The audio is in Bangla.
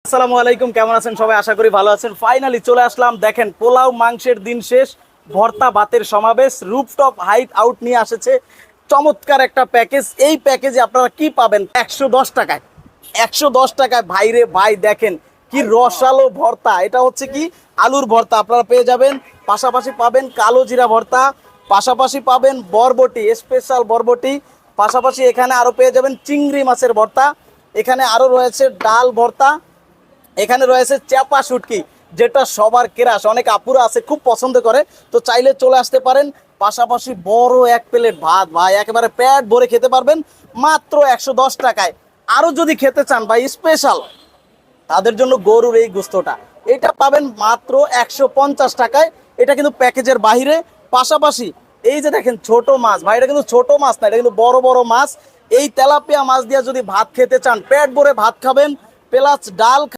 আসসালামু আলাইকুম, কেমন আছেন সবাই? আশা করি ভালো আছেন। ফাইনালি চলে আসলাম, দেখেন পোলাও মাংসের দিন শেষ, ভর্তা ভাতের সমাবেশ, রুফটপ হাইট আউট নিয়ে আসেছে চমৎকার একটা প্যাকেজ। এই প্যাকেজে আপনারা কি পাবেন 110 টাকায়? 110 টাকায় ভাইরে ভাই, দেখেন কি রসালো ভর্তা। এটা হচ্ছে কি আলুর ভর্তা আপনারা পেয়ে যাবেন, পাশাপাশি পাবেন কালো জিরা ভর্তা, পাশাপাশি পাবেন বরবটি, স্পেশাল বরবটি, পাশাপাশি এখানে আরো পেয়ে যাবেন চিংড়ি মাছের ভর্তা, এখানে আরো রয়েছে ডাল ভর্তা, এখানে রয়েছে চাপা শুটকি, যেটা সবার কেরাস, অনেক আপুরা আছে খুব পছন্দ করে, তো চাইলে চলে আসতে পারেন। পাশাপাশি বড় এক প্লেট ভাত, ভাই একেবারে পেট ভরে খেতে পারবেন মাত্র 110 টাকায়। আরো যদি খেতে চান ভাই স্পেশাল, তাদের জন্য গরুর এই গোস্তটা, এটা পাবেন মাত্র 150 টাকায়। এটা কিন্তু প্যাকেজের বাইরে। পাশাপাশি এই যে দেখেন ছোট মাছ, ভাই এটা কিন্তু ছোট মাছ না, এটা কিন্তু বড় বড় মাছ। এই তেলাপিয়া মাছ দিয়ে যদি ভাত খেতে চান, পেট ভরে ভাত খাবেন, প্লাস ডাল